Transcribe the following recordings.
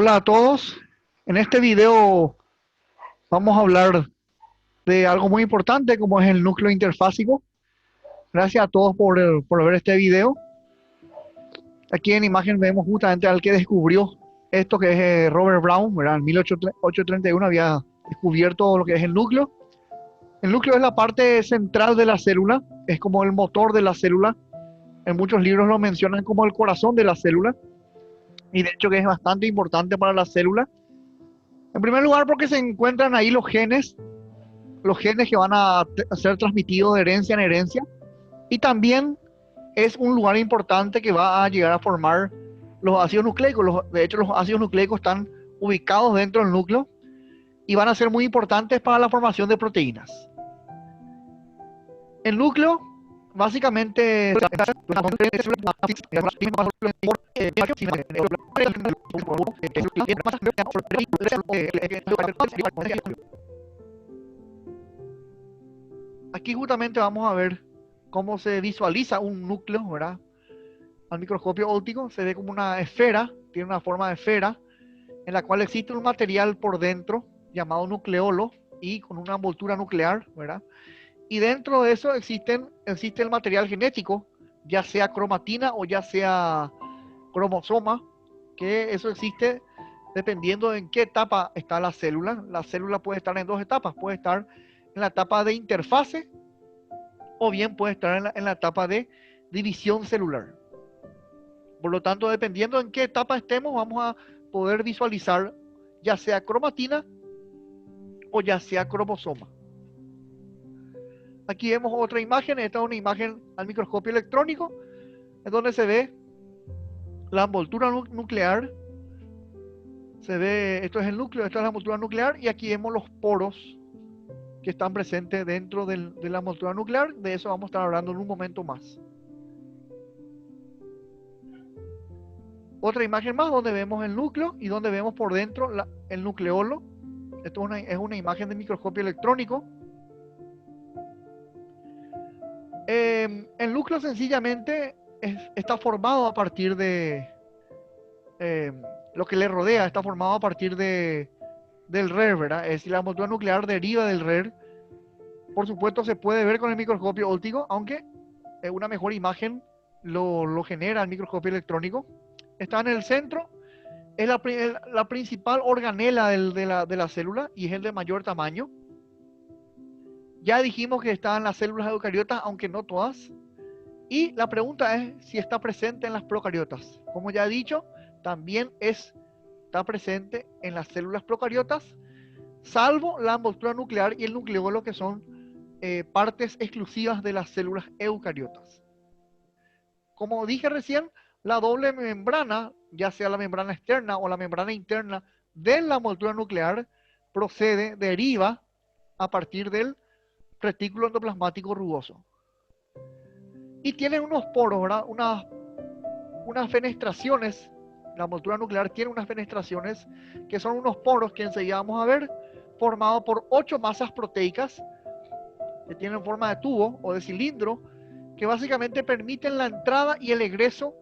Hola a todos. En este video vamos a hablar de algo muy importante como es el núcleo interfásico. Gracias a todos por ver este video. Aquí en imagen vemos justamente al que descubrió esto, que es Robert Brown, ¿verdad? En 1831 había descubierto lo que es el núcleo. El núcleo es la parte central de la célula, es como el motor de la célula. En muchos libros lo mencionan como el corazón de la célula, y de hecho que es bastante importante para la célula. En primer lugar porque se encuentran ahí los genes que van a ser transmitidos de herencia en herencia, y también es un lugar importante que va a llegar a formar los ácidos nucleicos. De hecho, los ácidos nucleicos están ubicados dentro del núcleo y van a ser muy importantes para la formación de proteínas. El núcleo básicamente aquí justamente vamos a ver cómo se visualiza un núcleo, ¿verdad? Al microscopio óptico se ve como una esfera, tiene una forma de esfera, en la cual existe un material por dentro llamado nucleolo y con una envoltura nuclear, ¿verdad? Y dentro de eso existe el material genético, ya sea cromatina o ya sea cromosoma, que eso existe dependiendo en qué etapa está la célula. La célula puede estar en dos etapas, puede estar en la etapa de interfase o bien puede estar en la etapa de división celular. Por lo tanto, dependiendo en qué etapa estemos, vamos a poder visualizar ya sea cromatina o ya sea cromosoma. Aquí vemos otra imagen. Esta es una imagen al microscopio electrónico, en donde se ve la envoltura nuclear. Se ve, esto es el núcleo, esto es la envoltura nuclear, y aquí vemos los poros que están presentes dentro de la envoltura nuclear. De eso vamos a estar hablando en un momento más. Otra imagen más donde vemos el núcleo y donde vemos por dentro el nucleolo. Esto es una imagen de microscopio electrónico. El núcleo sencillamente está formado a partir de lo que le rodea, está formado a partir del RER, ¿verdad? Es decir, la envoltura nuclear deriva del RER. Por supuesto se puede ver con el microscopio óptico, aunque una mejor imagen lo genera el microscopio electrónico. Está en el centro, es la principal organela de la célula y es el de mayor tamaño. Ya dijimos que está en las células eucariotas, aunque no todas. Y la pregunta es si está presente en las procariotas. Como ya he dicho, también está presente en las células procariotas, salvo la envoltura nuclear y el nucleolo, que son partes exclusivas de las células eucariotas. Como dije recién, la doble membrana, ya sea la membrana externa o la membrana interna de la envoltura nuclear, deriva a partir del retículo endoplasmático rugoso. Y tienen unos poros, ¿verdad? Unas fenestraciones. La envoltura nuclear tiene unas fenestraciones que son unos poros que enseguida vamos a ver, formados por 8 masas proteicas que tienen forma de tubo o de cilindro, que básicamente permiten la entrada y el egreso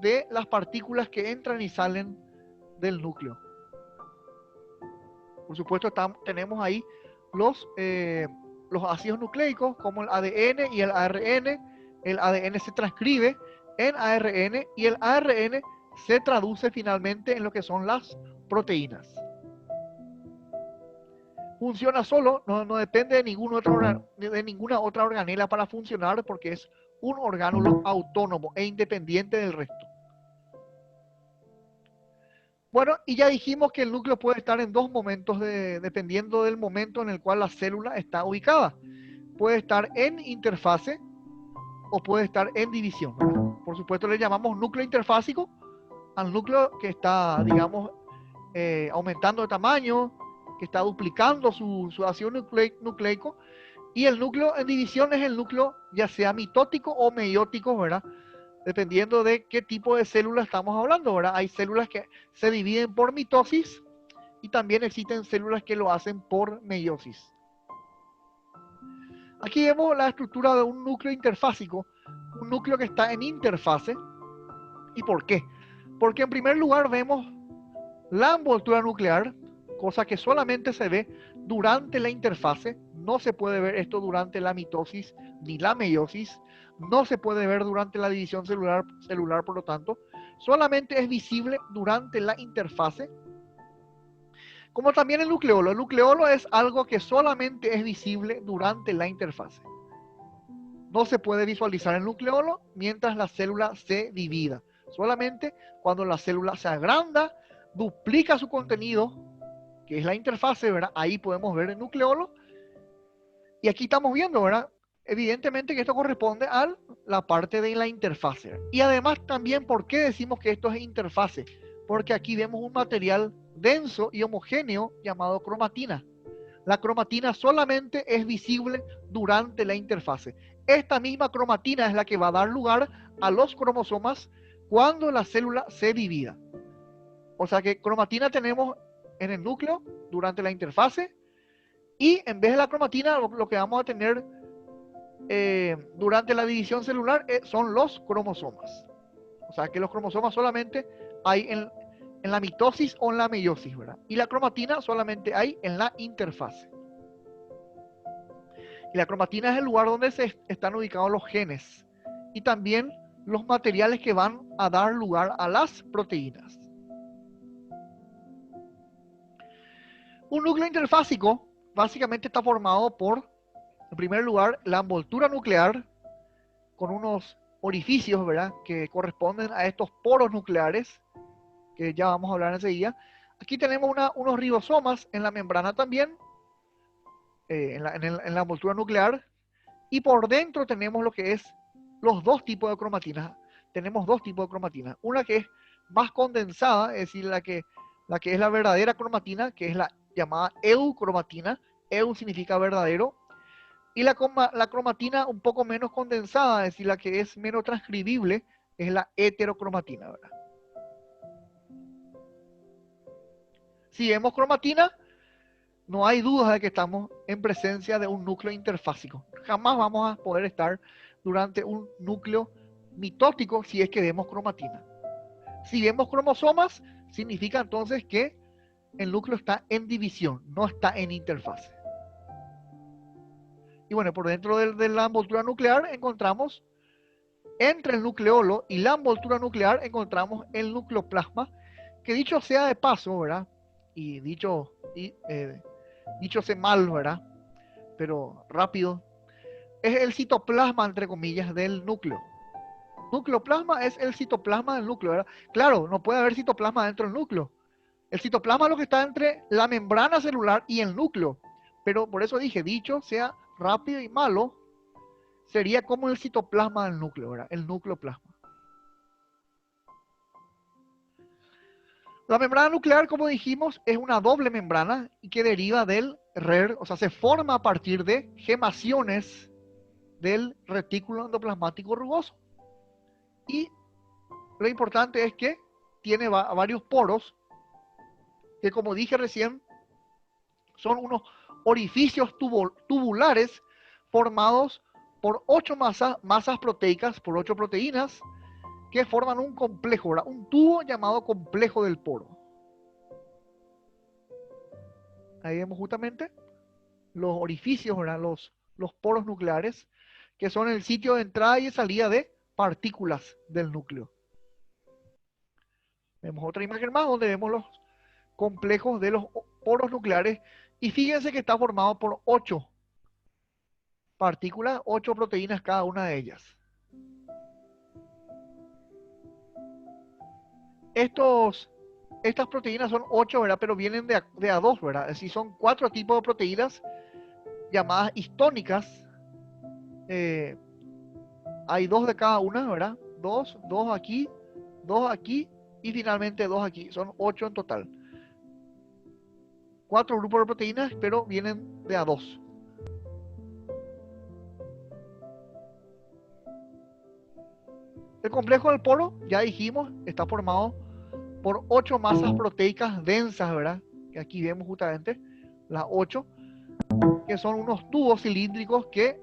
de las partículas que entran y salen del núcleo. Por supuesto, tenemos ahí los ácidos nucleicos como el ADN y el ARN. El ADN se transcribe en ARN y el ARN se traduce finalmente en lo que son las proteínas. Funciona solo, no depende de ninguna otra organela para funcionar, porque es un orgánulo autónomo e independiente del resto. Bueno, y ya dijimos que el núcleo puede estar en dos momentos dependiendo del momento en el cual la célula está ubicada. Puede estar en interfase o puede estar en división. Por supuesto, le llamamos núcleo interfásico al núcleo que está, digamos, aumentando de tamaño, que está duplicando su ácido nucleico. Y el núcleo en división es el núcleo ya sea mitótico o meiótico, ¿verdad? Dependiendo de qué tipo de célula estamos hablando, ¿verdad? Hay células que se dividen por mitosis y también existen células que lo hacen por meiosis. Aquí vemos la estructura de un núcleo interfásico, un núcleo que está en interfase. ¿Y por qué? Porque en primer lugar vemos la envoltura nuclear, cosa que solamente se ve durante la interfase. No se puede ver esto durante la mitosis ni la meiosis. No se puede ver durante la división celular, por lo tanto. Solamente es visible durante la interfase. Como también el nucleolo. El nucleolo es algo que solamente es visible durante la interfase. No se puede visualizar el nucleolo mientras la célula se divida. Solamente cuando la célula se agranda, duplica su contenido, que es la interfase, ¿verdad? Ahí podemos ver el nucleolo. Y aquí estamos viendo, ¿verdad? Evidentemente que esto corresponde a la parte de la interfase. Y además también, ¿por qué decimos que esto es interfase? Porque aquí vemos un material denso y homogéneo llamado cromatina. La cromatina solamente es visible durante la interfase. Esta misma cromatina es la que va a dar lugar a los cromosomas cuando la célula se divida. O sea que cromatina tenemos en el núcleo durante la interfase, y en vez de la cromatina lo que vamos a tener durante la división celular son los cromosomas. O sea que los cromosomas solamente hay en la mitosis o en la meiosis, ¿verdad? Y la cromatina solamente hay en la interfase. Y la cromatina es el lugar donde están ubicados los genes y también los materiales que van a dar lugar a las proteínas. Un núcleo interfásico básicamente está formado por, en primer lugar, la envoltura nuclear con unos orificios, ¿verdad?, que corresponden a estos poros nucleares, que ya vamos a hablar enseguida. Aquí tenemos unos ribosomas en la membrana también, en la envoltura nuclear, y por dentro tenemos lo que es los dos tipos de cromatinas. Tenemos dos tipos de cromatinas. Una que es más condensada, es decir, la que es la verdadera cromatina, que es la llamada eucromatina. Eu significa verdadero. Y la cromatina un poco menos condensada, es decir, la que es menos transcribible, es la heterocromatina, ¿verdad? Si vemos cromatina, no hay duda de que estamos en presencia de un núcleo interfásico. Jamás vamos a poder estar durante un núcleo mitótico si es que vemos cromatina. Si vemos cromosomas, significa entonces que el núcleo está en división, no está en interfase. Y bueno, por dentro de la envoltura nuclear encontramos, entre el nucleolo y la envoltura nuclear, encontramos el nucleoplasma, que dicho sea de paso, ¿verdad? Y dicho sea mal, ¿verdad? Pero rápido, es el citoplasma, entre comillas, del núcleo. Nucleoplasma es el citoplasma del núcleo, ¿verdad? Claro, no puede haber citoplasma dentro del núcleo. El citoplasma es lo que está entre la membrana celular y el núcleo. Pero por eso dije, dicho sea rápido y malo, sería como el citoplasma del núcleo, ¿verdad? El nucleoplasma. La membrana nuclear, como dijimos, es una doble membrana y que deriva del RER, o sea, se forma a partir de gemaciones del retículo endoplasmático rugoso. Y lo importante es que tiene varios poros, que como dije recién, son unos orificios tubulares formados por 8 masas proteicas, por 8 proteínas, que forman un complejo, ¿verdad? Un tubo llamado complejo del poro. Ahí vemos justamente los orificios, ¿verdad? Los poros nucleares, que son el sitio de entrada y de salida de partículas del núcleo. Vemos otra imagen más donde vemos los complejos de los poros nucleares, y fíjense que está formado por 8 partículas, 8 proteínas cada una de ellas. Estas proteínas son 8, ¿verdad? Pero vienen de a 2, ¿verdad? Es decir, son 4 tipos de proteínas llamadas histónicas. Hay 2 de cada una, ¿verdad? 2 aquí, 2 aquí y finalmente 2 aquí. Son 8 en total. 4 grupos de proteínas, pero vienen de a 2. El complejo del poro, ya dijimos, está formado por 8 masas proteicas densas, ¿verdad? Que aquí vemos justamente las 8, que son unos tubos cilíndricos que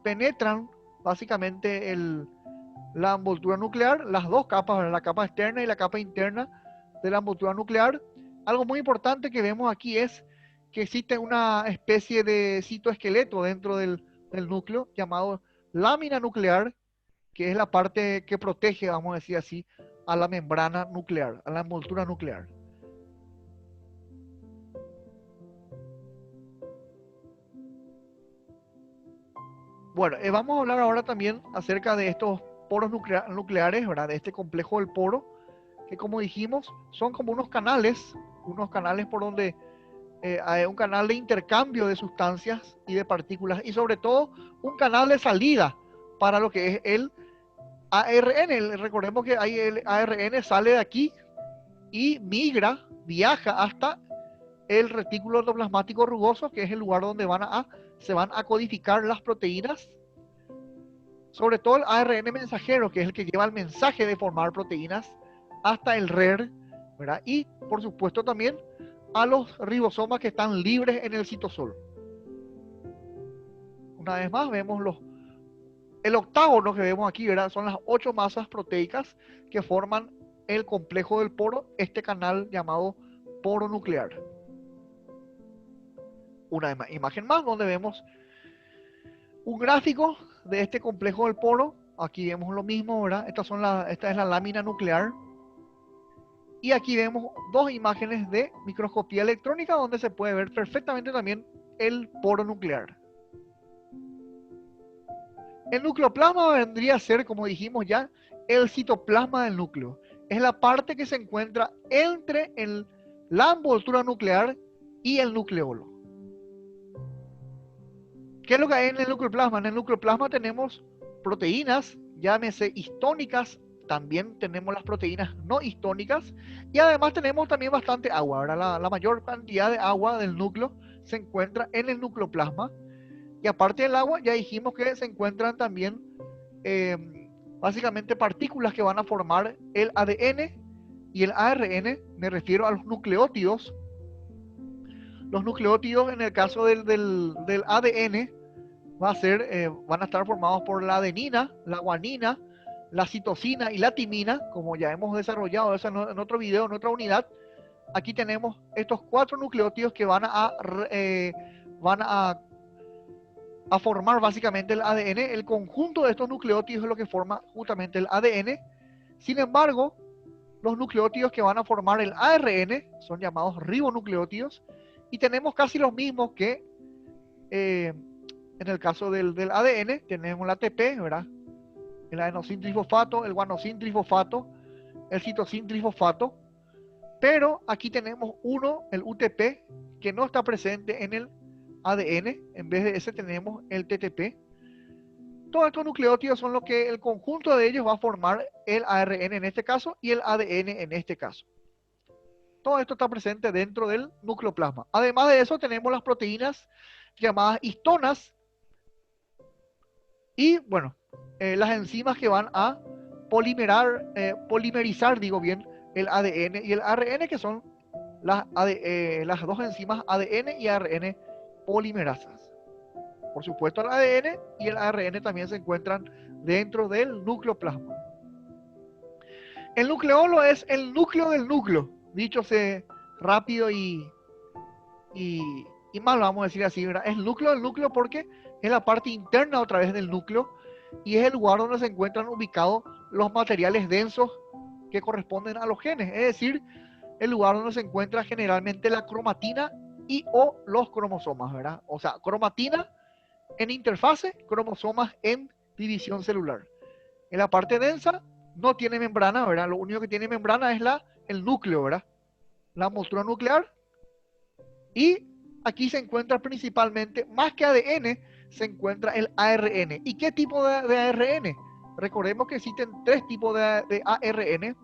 penetran básicamente la envoltura nuclear, las dos capas, ¿verdad? La capa externa y la capa interna de la envoltura nuclear. Algo muy importante que vemos aquí es que existe una especie de citoesqueleto dentro del núcleo llamado lámina nuclear, que es la parte que protege, vamos a decir así, a la membrana nuclear, a la envoltura nuclear. Bueno, vamos a hablar ahora también acerca de estos poros nucleares, ¿verdad? De este complejo del poro, que como dijimos, son como unos canales por donde hay un canal de intercambio de sustancias y de partículas, y sobre todo un canal de salida para lo que es el ARN. Recordemos que ahí el ARN sale de aquí y viaja hasta el retículo endoplasmático rugoso, que es el lugar donde se van a codificar las proteínas, sobre todo el ARN mensajero, que es el que lleva el mensaje de formar proteínas, hasta el RER, ¿verdad? Y por supuesto también a los ribosomas que están libres en el citosol. Una vez más vemos el octágono que vemos aquí, ¿verdad? Son las 8 masas proteicas que forman el complejo del poro, este canal llamado poro nuclear. Una imagen más donde vemos un gráfico de este complejo del poro. Aquí vemos lo mismo, ¿verdad? Esta es la lámina nuclear. Y aquí vemos dos imágenes de microscopía electrónica donde se puede ver perfectamente también el poro nuclear. El nucleoplasma vendría a ser, como dijimos ya, el citoplasma del núcleo. Es la parte que se encuentra entre la envoltura nuclear y el nucleolo. ¿Qué es lo que hay en el nucleoplasma? En el nucleoplasma tenemos proteínas, llámese histónicas, también tenemos las proteínas no histónicas, y además tenemos también bastante agua, ¿verdad? La mayor cantidad de agua del núcleo se encuentra en el nucleoplasma, y aparte del agua ya dijimos que se encuentran también básicamente partículas que van a formar el ADN y el ARN. Me refiero a los nucleótidos. Los nucleótidos en el caso del ADN van a estar formados por la adenina, la guanina, la citosina y la timina, como ya hemos desarrollado eso en otro video, en otra unidad. Aquí tenemos estos 4 nucleótidos que van a formar básicamente el ADN. El conjunto de estos nucleótidos es lo que forma justamente el ADN. Sin embargo, los nucleótidos que van a formar el ARN son llamados ribonucleótidos, y tenemos casi los mismos que en el caso del ADN. Tenemos la ATP, ¿verdad? El adenosin trifosfato, el guanosin trifosfato, el citosin trifosfato. Pero aquí tenemos el UTP, que no está presente en el ADN. En vez de ese tenemos el TTP. Todos estos nucleótidos son lo que el conjunto de ellos va a formar el ARN en este caso y el ADN en este caso. Todo esto está presente dentro del nucleoplasma. Además de eso tenemos las proteínas llamadas histonas y, bueno, las enzimas que van a polimerizar, el ADN y el ARN, que son las dos enzimas ADN y ARN polimerasas. Por supuesto, el ADN y el ARN también se encuentran dentro del nucleoplasma. El nucleolo es el núcleo del núcleo, dicho rápido y mal, vamos a decir así, ¿verdad? Es el núcleo del núcleo porque es la parte interna otra vez del núcleo y es el lugar donde se encuentran ubicados los materiales densos que corresponden a los genes, es decir, el lugar donde se encuentra generalmente la cromatina y o los cromosomas, ¿verdad? O sea, cromatina en interfase, cromosomas en división celular. En la parte densa no tiene membrana, ¿verdad? Lo único que tiene membrana es el núcleo, ¿verdad? La envoltura nuclear. Y aquí se encuentra principalmente, más que ADN, se encuentra el ARN. ¿Y qué tipo de ARN? Recordemos que existen 3 tipos de ARN: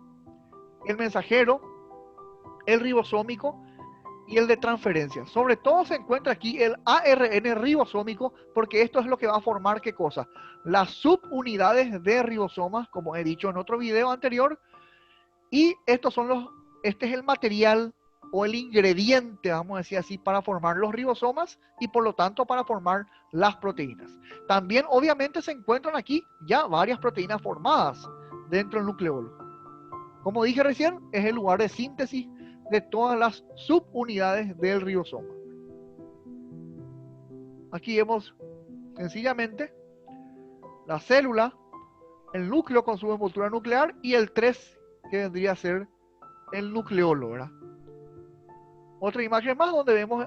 el mensajero, el ribosómico y el de transferencia. Sobre todo se encuentra aquí el ARN ribosómico, porque esto es lo que va a formar ¿qué cosa? Las subunidades de ribosomas, como he dicho en otro video anterior, y este es el material o el ingrediente, vamos a decir así, para formar los ribosomas y por lo tanto para formar las proteínas. También obviamente se encuentran aquí ya varias proteínas formadas dentro del nucleolo. Como dije recién, es el lugar de síntesis de todas las subunidades del ribosoma. Aquí vemos sencillamente la célula, el núcleo con su envoltura nuclear y el 3 que vendría a ser el nucleolo, ¿verdad? Otra imagen más donde vemos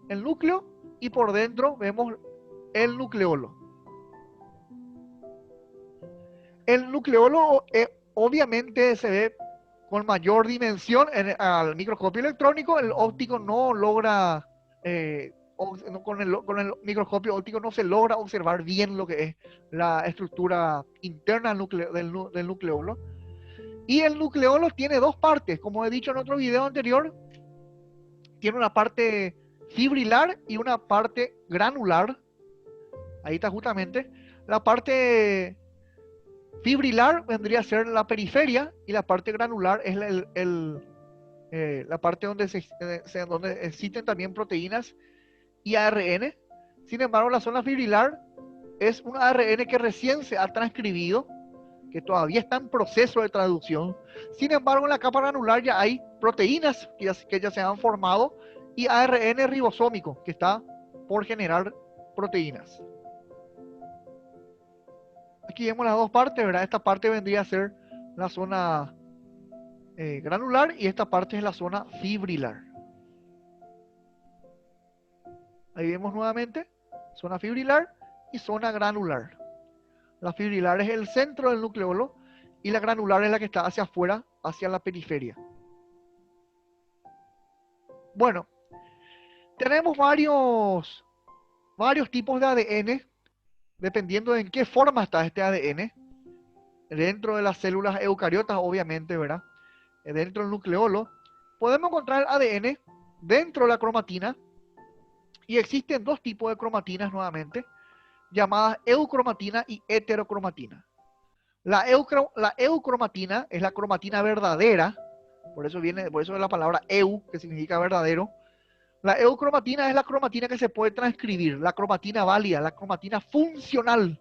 el núcleo y por dentro vemos el nucleolo. El nucleolo obviamente se ve con mayor dimensión al microscopio electrónico. El óptico no logra, con el microscopio óptico no se logra observar bien lo que es la estructura interna del nucleolo. Y el nucleolo tiene dos partes, como he dicho en otro video anterior. Tiene una parte fibrilar y una parte granular. Ahí está justamente. La parte fibrilar vendría a ser la periferia y la parte granular es la parte donde donde existen también proteínas y ARN. Sin embargo, la zona fibrilar es un ARN que recién se ha transcribido, que todavía está en proceso de traducción. Sin embargo, en la capa granular ya hay proteínas que ya se han formado y ARN ribosómico que está por generar proteínas. Aquí vemos las dos partes, ¿verdad? Esta parte vendría a ser la zona granular y esta parte es la zona fibrilar. Ahí vemos nuevamente zona fibrilar y zona granular. La fibrilar es el centro del nucleolo y la granular es la que está hacia afuera, hacia la periferia. Bueno, tenemos varios tipos de ADN, dependiendo de en qué forma está este ADN. Dentro de las células eucariotas, obviamente, ¿verdad? Dentro del nucleolo, podemos encontrar ADN dentro de la cromatina. Y existen dos tipos de cromatinas nuevamente, llamadas eucromatina y heterocromatina. La eucromatina es la cromatina verdadera, por eso es la palabra eu, que significa verdadero. La eucromatina es la cromatina que se puede transcribir, la cromatina válida, la cromatina funcional,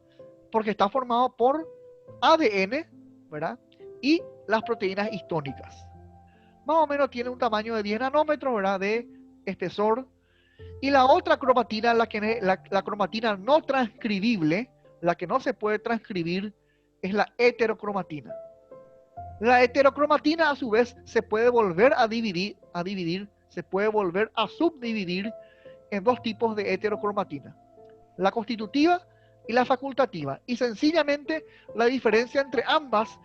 porque está formado por ADN, ¿verdad? Y las proteínas histónicas. Más o menos tiene un tamaño de 10 nanómetros, ¿verdad? De espesor. Y la otra cromatina, la cromatina no transcribible, la que no se puede transcribir, es la heterocromatina. La heterocromatina, a su vez, se puede volver a dividir, se puede volver a subdividir en dos tipos de heterocromatina: la constitutiva y la facultativa. Y sencillamente la diferencia entre ambas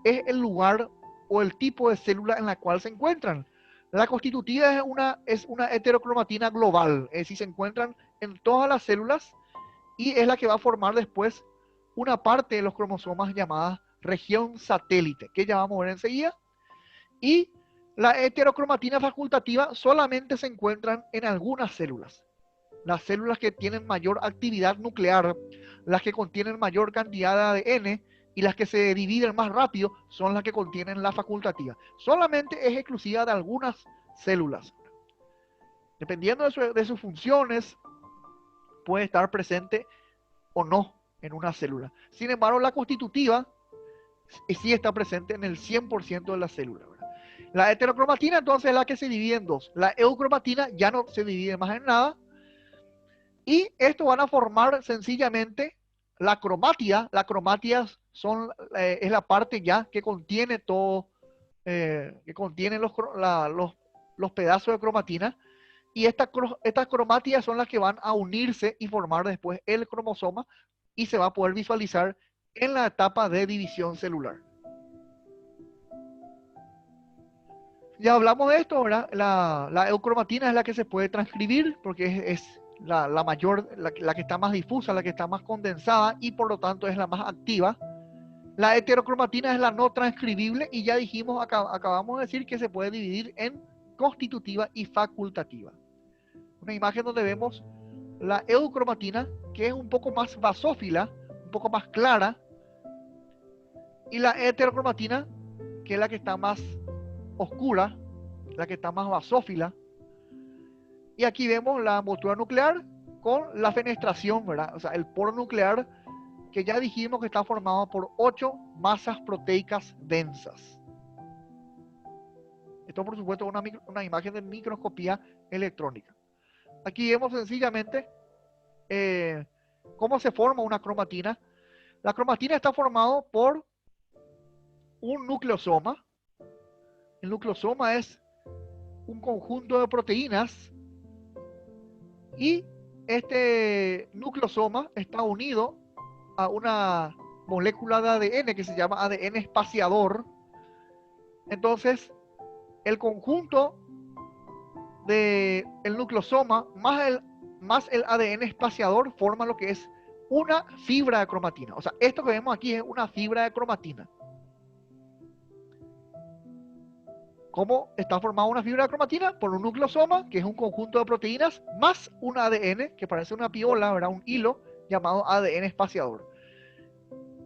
es el lugar o el tipo de célula en la cual se encuentran. La constitutiva es una heterocromatina global, es decir, se encuentran en todas las células y es la que va a formar después una parte de los cromosomas llamada región satélite, que ya vamos a ver enseguida. Y la heterocromatina facultativa solamente se encuentran en algunas células. Las células que tienen mayor actividad nuclear, las que contienen mayor cantidad de ADN y las que se dividen más rápido son las que contienen la facultativa. Solamente es exclusiva de algunas células. Dependiendo de sus funciones, puede estar presente o no en una célula. Sin embargo, la constitutiva sí está presente en el 100% de las células. La heterocromatina entonces es la que se divide en dos. La eucromatina ya no se divide más en nada. Y esto van a formar sencillamente la cromatia. La cromatia es la parte ya que contiene todo, que contiene los pedazos de cromatina. Y estas cromátidas son las que van a unirse y formar después el cromosoma y se va a poder visualizar en la etapa de división celular. Ya hablamos de esto, ¿verdad? La eucromatina es la que se puede transcribir porque es la mayor, la que está más difusa, la que está más condensada y por lo tanto es la más activa. La heterocromatina es la no transcribible y ya dijimos, acabamos de decir que se puede dividir en constitutiva y facultativa. Una imagen donde vemos la eucromatina, que es un poco más basófila, un poco más clara, y la heterocromatina, que es la que está más oscura, la que está más basófila. Y aquí vemos la envoltura nuclear con la fenestración, ¿verdad? O sea, el poro nuclear, que ya dijimos que está formado por 8 masas proteicas densas. Esto, por supuesto, es una imagen de microscopía electrónica. Aquí vemos sencillamente cómo se forma una cromatina. La cromatina está formado por un nucleosoma. El nucleosoma es un conjunto de proteínas y este nucleosoma está unido a una molécula de ADN que se llama ADN espaciador. Entonces, el conjunto del nucleosoma más el ADN espaciador forma lo que es una fibra de cromatina. O sea, esto que vemos aquí es una fibra de cromatina. ¿Cómo está formada una fibra de cromatina? Por un nucleosoma, que es un conjunto de proteínas, más un ADN, que parece una piola, ¿verdad? Un hilo, llamado ADN espaciador.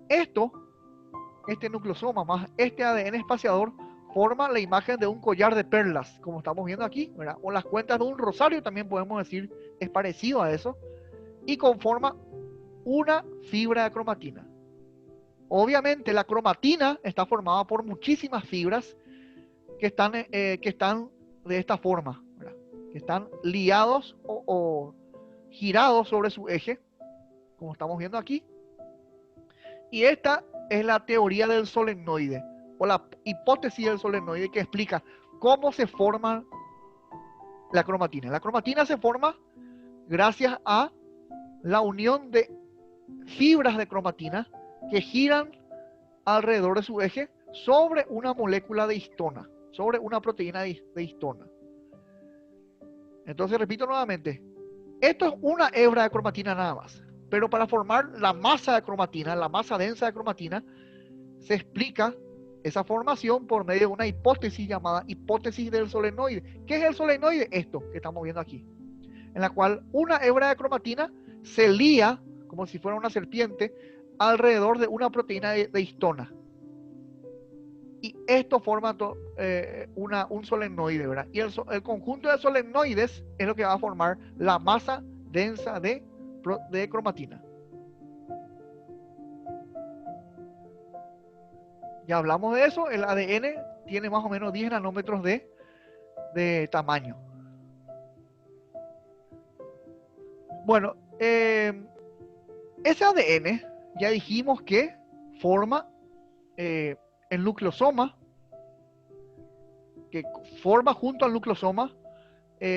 Este nucleosoma más este ADN espaciador, forma la imagen de un collar de perlas, como estamos viendo aquí, ¿verdad? O las cuentas de un rosario, también podemos decir, es parecido a eso, y conforma una fibra de cromatina. Obviamente la cromatina está formada por muchísimas fibras que están de esta forma, ¿verdad? Que están liados o girados sobre su eje, como estamos viendo aquí. Y esta es la teoría del solenoide, o la hipótesis del solenoide, que explica cómo se forma la cromatina. La cromatina se forma gracias a la unión de fibras de cromatina que giran alrededor de su eje sobre una molécula de histona, sobre una proteína de histona. Entonces, repito nuevamente, esto es una hebra de cromatina nada más, pero para formar la masa de cromatina, la masa densa de cromatina, se explica esa formación por medio de una hipótesis llamada hipótesis del solenoide. ¿Qué es el solenoide? Esto que estamos viendo aquí, en la cual una hebra de cromatina se lía como si fuera una serpiente alrededor de una proteína de histona. Y esto forma un solenoide, ¿verdad? Y el conjunto de solenoides es lo que va a formar la masa densa de cromatina. Ya hablamos de eso. El ADN tiene más o menos 10 nanómetros de tamaño. Bueno, ese ADN ya dijimos que forma el nucleosoma, que forma junto al nucleosoma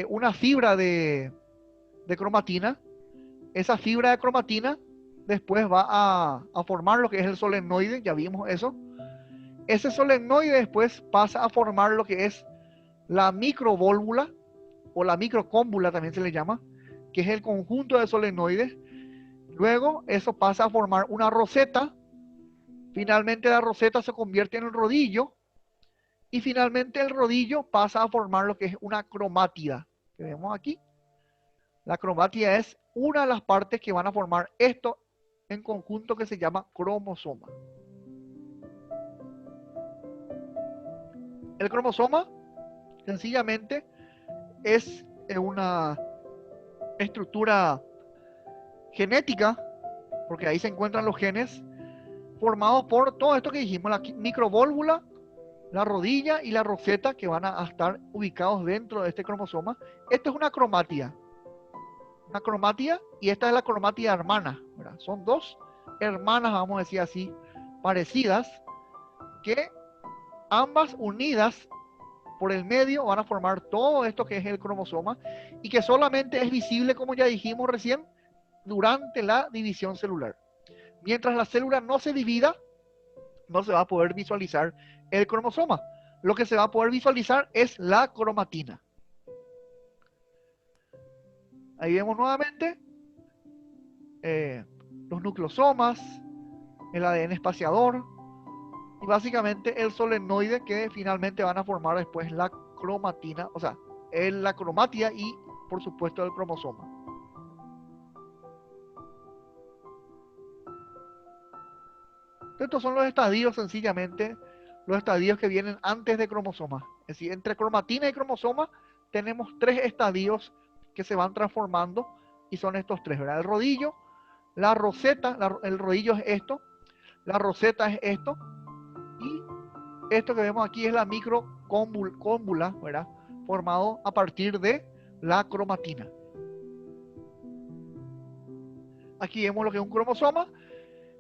una fibra de cromatina. Esa fibra de cromatina después va a formar lo que es el solenoide, ya vimos eso. Ese solenoide después pasa a formar lo que es la microvólvula, o la microcómbula también se le llama, que es el conjunto de solenoides. Luego eso pasa a formar una roseta. Finalmente la roseta se convierte en un rodillo. Y finalmente el rodillo pasa a formar lo que es una cromátida, que vemos aquí. La cromátida es una de las partes que van a formar esto en conjunto, que se llama cromosoma. El cromosoma sencillamente es una estructura genética, porque ahí se encuentran los genes formados por todo esto que dijimos, la microvólvula, la rodilla y la roseta, que van a estar ubicados dentro de este cromosoma. Esto es una cromátida. Una cromátida, y esta es la cromátida hermana, ¿verdad? Son dos hermanas, vamos a decir así, parecidas, que ambas unidas por el medio van a formar todo esto que es el cromosoma, y que solamente es visible, como ya dijimos recién, durante la división celular. Mientras la célula no se divida, no se va a poder visualizar el cromosoma. Lo que se va a poder visualizar es la cromatina. Ahí vemos nuevamente los nucleosomas, el ADN espaciador y básicamente el solenoide, que finalmente van a formar después la cromatina, o sea, la cromátida y por supuesto el cromosoma. Estos son los estadios, sencillamente, los estadios que vienen antes de cromosoma. Es decir, entre cromatina y cromosoma tenemos 3 estadios que se van transformando, y son estos 3, ¿verdad? El rodillo, la roseta, el rodillo es esto, la roseta es esto, y esto que vemos aquí es la cómbula, ¿verdad? Formado a partir de la cromatina. Aquí vemos lo que es un cromosoma.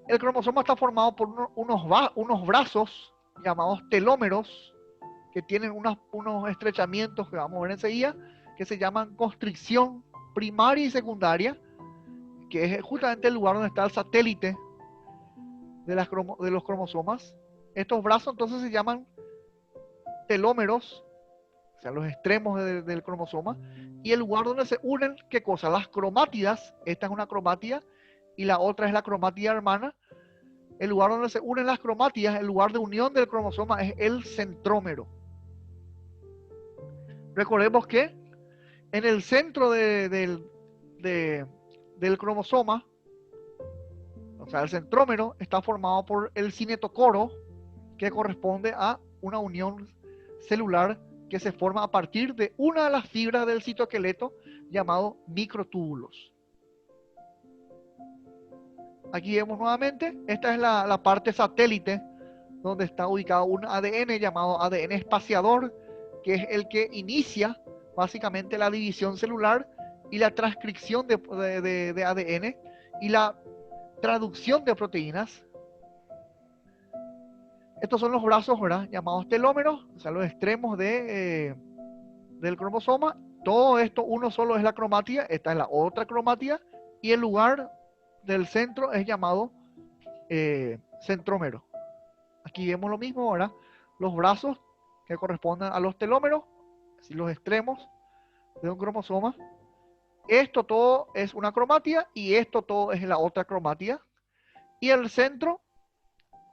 El cromosoma está formado por unos brazos llamados telómeros, que tienen unos estrechamientos que vamos a ver enseguida, que se llaman constricción primaria y secundaria, que es justamente el lugar donde está el satélite de los cromosomas. Estos brazos entonces se llaman telómeros, o sea, los extremos del cromosoma, y el lugar donde se unen, ¿qué cosa? Las cromátidas. Esta es una cromátida y la otra es la cromátida hermana. El lugar donde se unen las cromátidas, el lugar de unión del cromosoma, es el centrómero. Recordemos que en el centro del cromosoma, o sea, el centrómero, está formado por el cinetocoro, que corresponde a una unión celular que se forma a partir de una de las fibras del citoesqueleto llamado microtúbulos. Aquí vemos nuevamente, esta es la parte satélite donde está ubicado un ADN llamado ADN espaciador, que es el que inicia básicamente la división celular y la transcripción de ADN y la traducción de proteínas. Estos son los brazos, ¿verdad? Llamados telómeros, o sea, los extremos del cromosoma. Todo esto, uno solo es la cromátida, esta es la otra cromátida, y el lugar del centro es llamado centrómero. Aquí vemos lo mismo, ¿verdad? Los brazos que corresponden a los telómeros, así los extremos de un cromosoma. Esto todo es una cromátida y esto todo es la otra cromátida. Y el centro,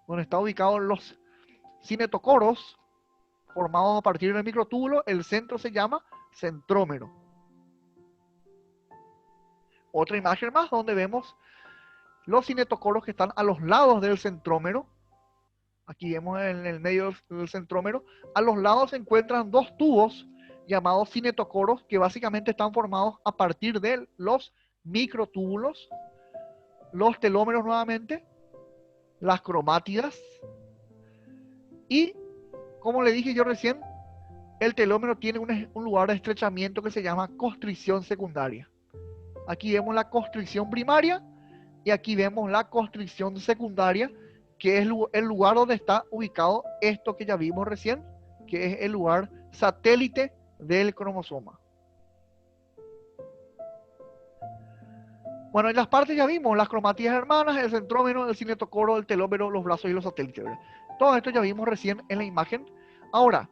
donde están ubicados los cinetocoros, formados a partir del microtúbulo, el centro se llama centrómero. Otra imagen más donde vemos los cinetocoros que están a los lados del centrómero. Aquí vemos en el medio del centrómero. A los lados se encuentran dos tubos llamados cinetocoros, que básicamente están formados a partir de los microtúbulos, los telómeros nuevamente, las cromátidas y, como le dije yo recién, el telómero tiene un lugar de estrechamiento que se llama constricción secundaria. Aquí vemos la constricción primaria y aquí vemos la constricción secundaria, que es el lugar donde está ubicado esto que ya vimos recién, que es el lugar satélite del cromosoma. Bueno, en las partes ya vimos las cromátidas hermanas, el centrómero, el cinetocoro, el telómero, los brazos y los satélites, ¿verdad? Todo esto ya vimos recién en la imagen. Ahora,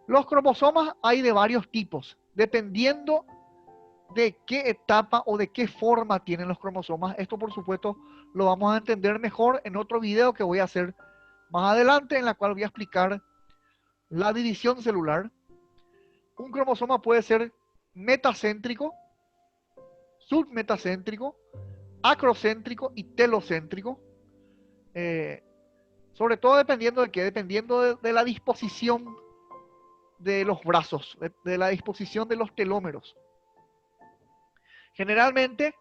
los cromosomas hay de varios tipos, dependiendo de qué etapa o de qué forma tienen los cromosomas. Esto, por supuesto, lo vamos a entender mejor en otro video que voy a hacer más adelante, en la cual voy a explicar la división celular. Un cromosoma puede ser metacéntrico, submetacéntrico, acrocéntrico y telocéntrico. Sobre todo dependiendo de qué, dependiendo de la disposición de los brazos, de la disposición de los telómeros. Generalmente,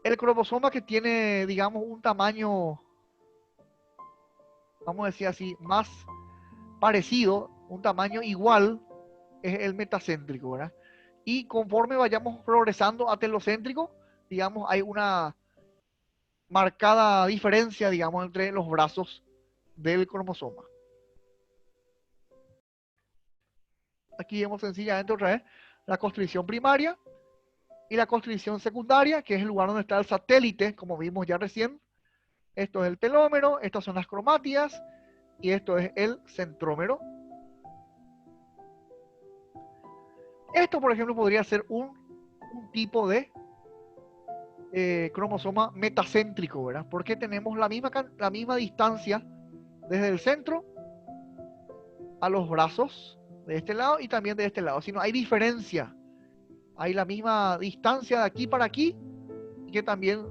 el cromosoma que tiene, digamos, un tamaño, vamos a decir así, más parecido, un tamaño igual, es el metacéntrico, ¿verdad? Y conforme vayamos progresando a telocéntrico, digamos, hay una marcada diferencia, digamos, entre los brazos del cromosoma. Aquí vemos sencillamente otra vez la constricción primaria y la constricción secundaria, que es el lugar donde está el satélite, como vimos ya recién. Esto es el telómero, estas son las cromátidas y esto es el centrómero. Esto, por ejemplo, podría ser un tipo de cromosoma metacéntrico, ¿verdad? Porque tenemos la misma distancia desde el centro a los brazos de este lado y también de este lado. Si no hay diferencia, hay la misma distancia de aquí para aquí y que también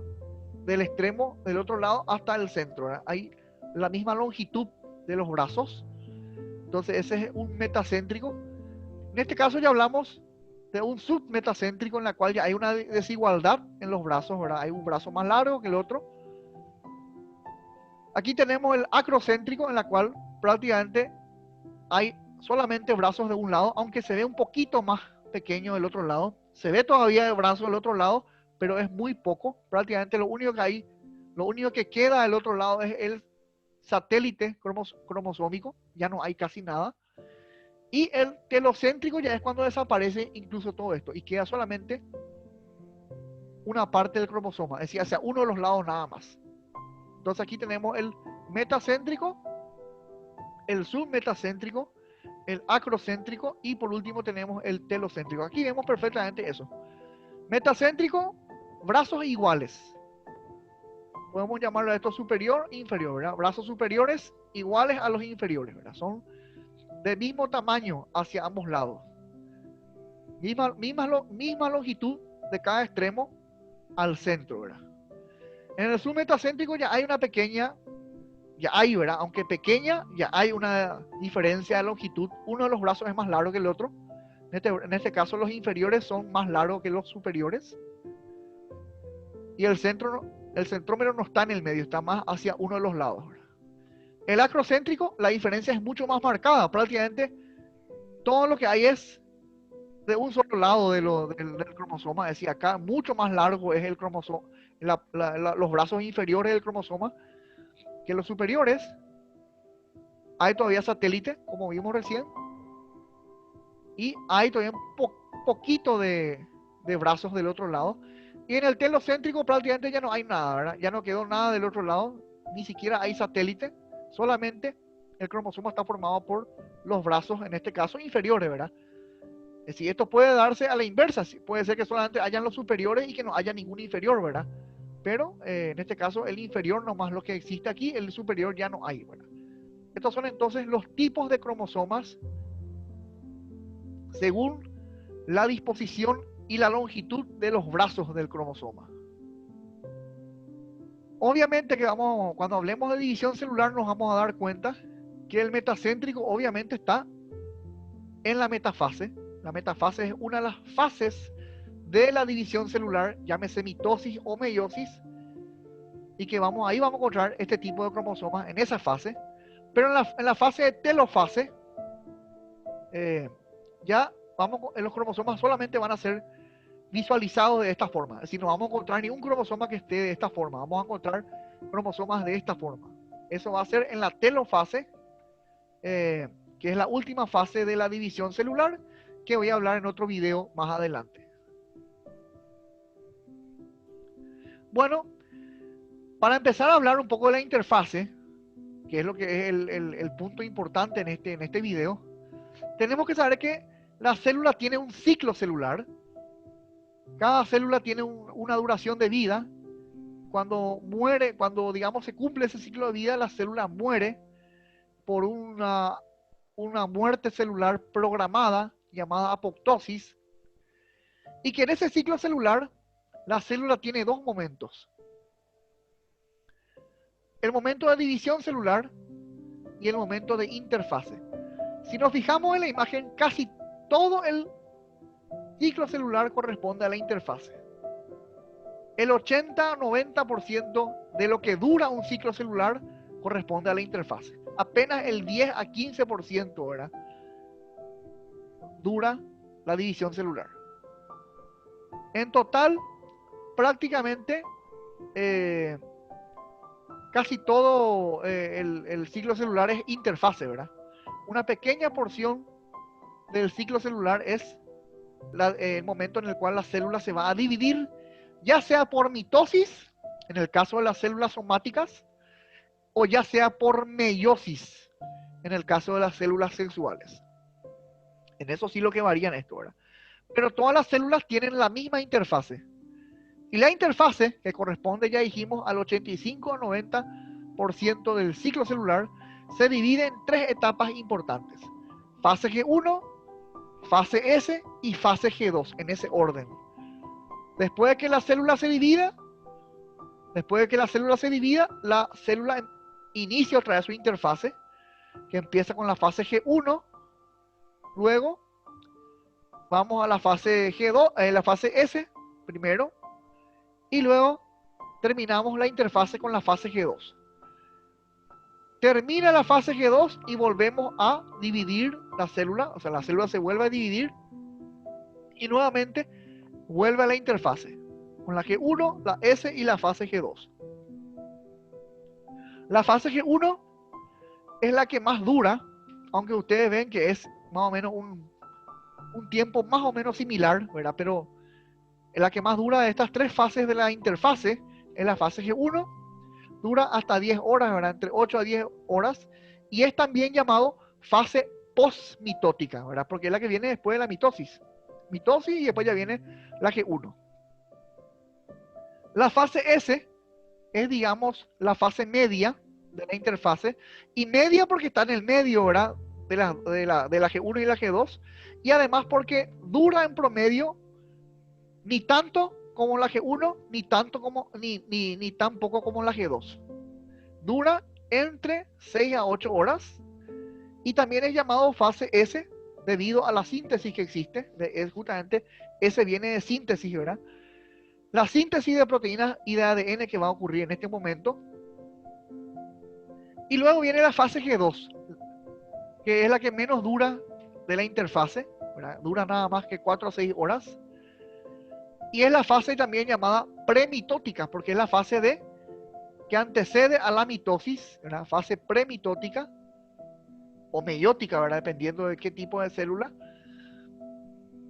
del extremo del otro lado hasta el centro, ¿verdad? Hay la misma longitud de los brazos. Entonces ese es un metacéntrico. En este caso ya hablamos de un submetacéntrico, en la cual ya hay una desigualdad en los brazos, ¿verdad? Hay un brazo más largo que el otro. Aquí tenemos el acrocéntrico, en la cual prácticamente hay solamente brazos de un lado, aunque se ve un poquito más pequeño del otro lado. Se ve todavía el brazo del otro lado, pero es muy poco. Prácticamente lo único que queda del otro lado es el satélite cromosómico, ya no hay casi nada. Y el telocéntrico ya es cuando desaparece incluso todo esto y queda solamente una parte del cromosoma, es decir, hacia uno de los lados nada más. Entonces aquí tenemos el metacéntrico, el submetacéntrico, el acrocéntrico y por último tenemos el telocéntrico. Aquí vemos perfectamente eso. Metacéntrico, brazos iguales. Podemos llamarlo a esto superior e inferior, ¿verdad? Brazos superiores iguales a los inferiores, ¿verdad? Son de mismo tamaño hacia ambos lados. Misma longitud de cada extremo al centro, ¿verdad? En el submetacéntrico ya hay una pequeña, ¿verdad? Aunque pequeña, ya hay una diferencia de longitud. Uno de los brazos es más largo que el otro. En este caso, los inferiores son más largos que los superiores. Y el centrómero no está en el medio, está más hacia uno de los lados, ¿verdad? El acrocéntrico, la diferencia es mucho más marcada. Prácticamente todo lo que hay es de un solo lado del cromosoma. Es decir, acá mucho más largo es el cromosoma, los brazos inferiores del cromosoma que los superiores. Hay todavía satélite, como vimos recién. Y hay todavía un poquito de brazos del otro lado. Y en el telocéntrico prácticamente ya no hay nada, ¿verdad? Ya no quedó nada del otro lado. Ni siquiera hay satélite. Solamente el cromosoma está formado por los brazos, en este caso, inferiores, ¿verdad? Es decir, esto puede darse a la inversa. Puede ser que solamente hayan los superiores y que no haya ningún inferior, ¿verdad? Pero en este caso, el inferior nomás lo que existe aquí, el superior ya no hay, ¿verdad? Estos son entonces los tipos de cromosomas según la disposición y la longitud de los brazos del cromosoma. Obviamente que cuando hablemos de división celular nos vamos a dar cuenta que el metacéntrico obviamente está en la metafase. La metafase es una de las fases de la división celular, llámese mitosis o meiosis, y que ahí vamos a encontrar este tipo de cromosomas en esa fase. Pero en la fase de telofase, los cromosomas solamente van a ser visualizados de esta forma. Es decir, no vamos a encontrar ningún cromosoma que esté de esta forma. Vamos a encontrar cromosomas de esta forma. Eso va a ser en la telofase, que es la última fase de la división celular, que voy a hablar en otro video más adelante. Bueno, para empezar a hablar un poco de la interfase, que es lo que es el punto importante en este video, tenemos que saber que la célula tiene un ciclo celular. Cada célula tiene una duración de vida. Cuando digamos se cumple ese ciclo de vida, la célula muere por una muerte celular programada llamada apoptosis, y que en ese ciclo celular la célula tiene dos momentos: el momento de división celular y el momento de interfase. Si nos fijamos en la imagen, casi todo el ciclo celular corresponde a la interfase. El 80-90% de lo que dura un ciclo celular corresponde a la interfase. Apenas el 10 a 15%, ¿verdad?, dura la división celular. En total, prácticamente casi todo el ciclo celular es interfase, ¿verdad? Una pequeña porción del ciclo celular es el momento en el cual la célula se va a dividir, ya sea por mitosis, en el caso de las células somáticas, o ya sea por meiosis, en el caso de las células sexuales. En eso sí lo que varía en esto, ¿verdad? Pero todas las células tienen la misma interfase. Y la interfase, que corresponde, ya dijimos, al 85 a 90% del ciclo celular, se divide en tres etapas importantes: fase G1, fase S y fase G2, en ese orden. Después de que la célula se divida, la célula inicia otra vez su interfase, que empieza con la fase G1, luego vamos a la fase G2, la fase S primero, y luego terminamos la interfase con la fase G2. Termina la fase G2 y volvemos a dividir la célula, o sea, la célula se vuelve a dividir y nuevamente vuelve a la interfase con la G1, la S y la fase G2. La fase G1 es la que más dura, aunque ustedes ven que es más o menos un tiempo más o menos similar, ¿verdad? Pero la que más dura de estas tres fases de la interfase es la fase G1, dura hasta 10 horas, ¿verdad? Entre 8 a 10 horas, y es también llamado fase postmitótica, ¿verdad? Porque es la que viene después de la mitosis. Mitosis y después ya viene la G1. La fase S es, digamos, la fase media de la interfase, y media porque está en el medio, ¿verdad? De la G1 y la G2, y además porque dura en promedio ni tanto como la G1, ni tanto como, ni tan poco como la G2. Dura entre 6 a 8 horas, y también es llamado fase S debido a la síntesis que existe. Es justamente, S viene de síntesis, ¿verdad? La síntesis de proteínas y de ADN que va a ocurrir en este momento. Y luego viene la fase G2, que es la que menos dura de la interfase, ¿verdad? Dura nada más que 4 a 6 horas. Y es la fase también llamada premitótica, porque es la fase que antecede a la mitosis, ¿verdad? Fase premitótica o meiótica, ¿verdad? Dependiendo de qué tipo de célula.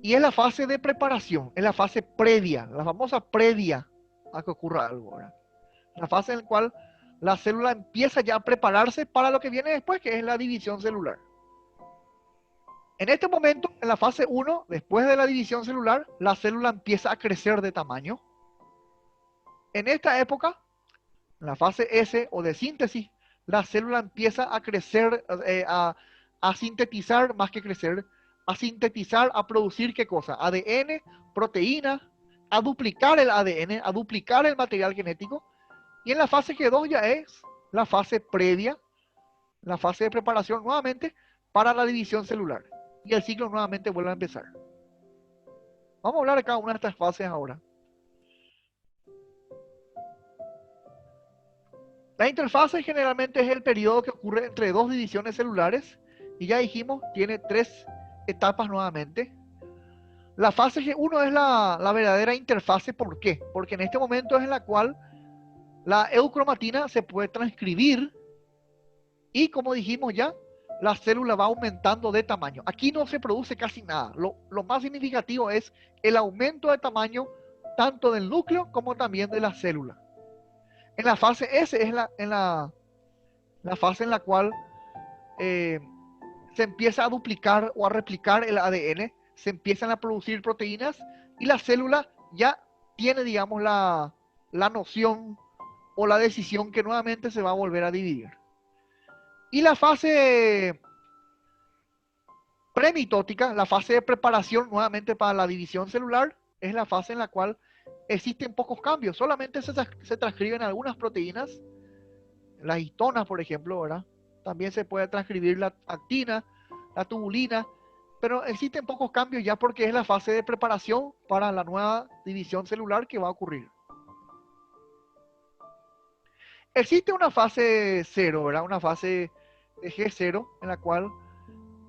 Y es la fase de preparación, es la fase previa, la famosa previa a que ocurra algo, ¿verdad? La fase en la cual la célula empieza ya a prepararse para lo que viene después, que es la división celular. En este momento, en la fase 1, después de la división celular, la célula empieza a crecer de tamaño. En esta época, en la fase S o de síntesis, la célula empieza a crecer, a sintetizar más que crecer, a sintetizar, a producir ¿qué cosa? ADN, proteína, a duplicar el ADN, a duplicar el material genético. Y en la fase G2 ya es la fase previa, la fase de preparación nuevamente para la división celular. Y el ciclo nuevamente vuelve a empezar. Vamos a hablar de cada una de estas fases ahora. La interfase generalmente es el periodo que ocurre entre dos divisiones celulares, y ya dijimos, tiene 3 etapas nuevamente. La fase G1 es la verdadera interfase. ¿Por qué? Porque en este momento es en la cual la eucromatina se puede transcribir y, como dijimos ya, la célula va aumentando de tamaño. Aquí no se produce casi nada. Lo más significativo es el aumento de tamaño tanto del núcleo como también de la célula. En la fase S es la fase en la cual se empieza a duplicar o a replicar el ADN, se empiezan a producir proteínas y la célula ya tiene, digamos, la noción o la decisión que nuevamente se va a volver a dividir. Y la fase premitótica, la fase de preparación nuevamente para la división celular, es la fase en la cual existen pocos cambios, solamente se transcriben algunas proteínas, las histonas, por ejemplo, ¿verdad? También se puede transcribir la actina, la tubulina, pero existen pocos cambios ya porque es la fase de preparación para la nueva división celular que va a ocurrir. Existe una fase 0, ¿verdad? Una fase de G0 en la cual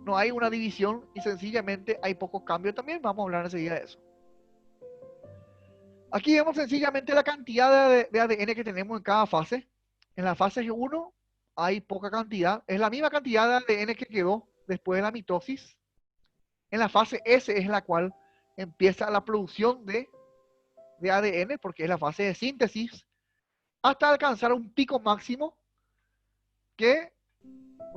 no hay una división y sencillamente hay pocos cambios también. Vamos a hablar enseguida de eso. Aquí vemos sencillamente la cantidad de ADN que tenemos en cada fase. En la fase G1 hay poca cantidad. Es la misma cantidad de ADN que quedó después de la mitosis. En la fase S es la cual empieza la producción de ADN, porque es la fase de síntesis, hasta alcanzar un pico máximo que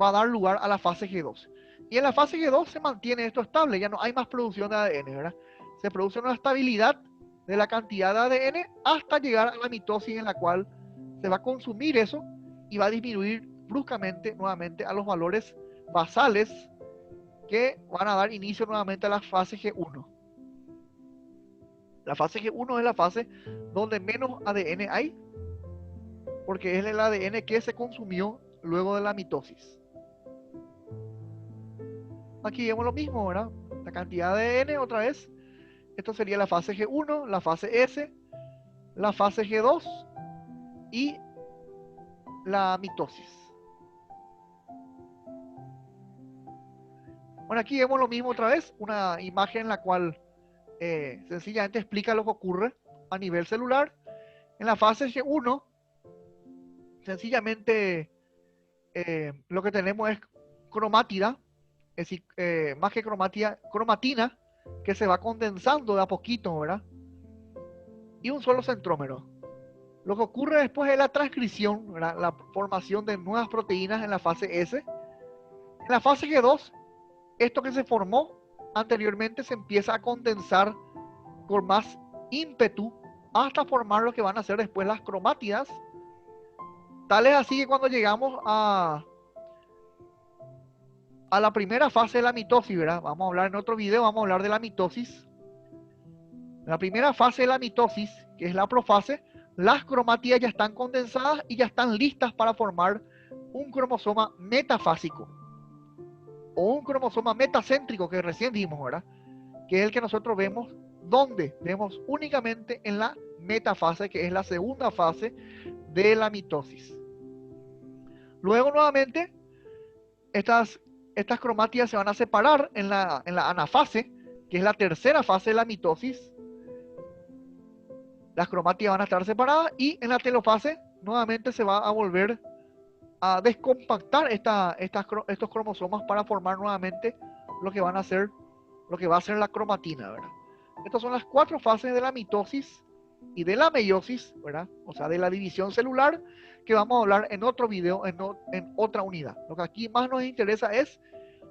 va a dar lugar a la fase G2. Y en la fase G2 se mantiene esto estable, ya no hay más producción de ADN, ¿verdad? Se produce una estabilidad de la cantidad de ADN hasta llegar a la mitosis, en la cual se va a consumir eso y va a disminuir bruscamente nuevamente a los valores basales que van a dar inicio nuevamente a la fase G1. La fase G1 es la fase donde menos ADN hay, porque es el ADN que se consumió luego de la mitosis. Aquí vemos lo mismo, ¿verdad? La cantidad de ADN otra vez. Esto sería la fase G1, la fase S, la fase G2 y la mitosis. Bueno, aquí vemos lo mismo otra vez, una imagen en la cual sencillamente explica lo que ocurre a nivel celular. En la fase 1, sencillamente lo que tenemos es cromátida, es decir, más que cromatida, cromatina, que se va condensando de a poquito, ¿verdad? Y un solo centrómero. Lo que ocurre después es la transcripción, ¿verdad? La formación de nuevas proteínas en la fase S. En la fase G2, esto que se formó anteriormente se empieza a condensar con más ímpetu hasta formar lo que van a ser después las cromátidas. Tal es así que cuando llegamos a la primera fase de la mitosis, ¿verdad? Vamos a hablar en otro video, vamos a hablar de la mitosis. La primera fase de la mitosis, que es la profase, las cromátidas ya están condensadas y ya están listas para formar un cromosoma metafásico o un cromosoma metacéntrico que recién vimos, ¿verdad? Que es el que nosotros vemos, ¿dónde? Vemos únicamente en la metafase, que es la segunda fase de la mitosis. Luego nuevamente, estas cromátidas se van a separar en la anafase, que es la tercera fase de la mitosis. Las cromátidas van a estar separadas y en la telofase nuevamente se va a volver a descompactar estos cromosomas para formar nuevamente lo que van a ser, lo que va a ser la cromatina, ¿verdad? Estas son las 4 fases de la mitosis y de la meiosis, ¿verdad? O sea, de la división celular, que vamos a hablar en otro video, en otra unidad. Lo que aquí más nos interesa es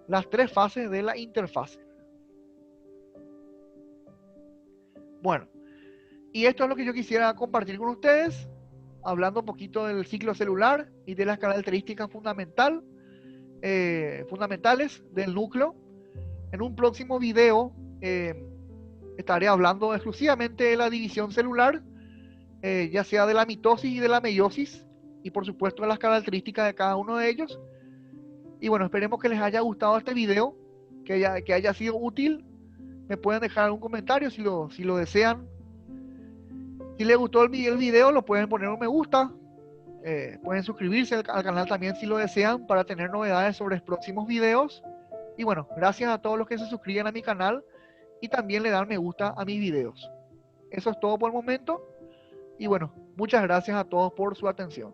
las 3 fases de la interfase. Bueno, y esto es lo que yo quisiera compartir con ustedes, hablando un poquito del ciclo celular y de las características fundamentales del núcleo. En un próximo video estaré hablando exclusivamente de la división celular, ya sea de la mitosis y de la meiosis, y por supuesto de las características de cada uno de ellos. Y bueno, esperemos que les haya gustado este video, que haya sido útil. Me pueden dejar algún comentario si lo desean. Si les gustó el video, lo pueden poner un me gusta. Pueden suscribirse al canal también si lo desean para tener novedades sobre próximos videos. Y bueno, gracias a todos los que se suscriben a mi canal y también le dan me gusta a mis videos. Eso es todo por el momento. Y bueno, muchas gracias a todos por su atención.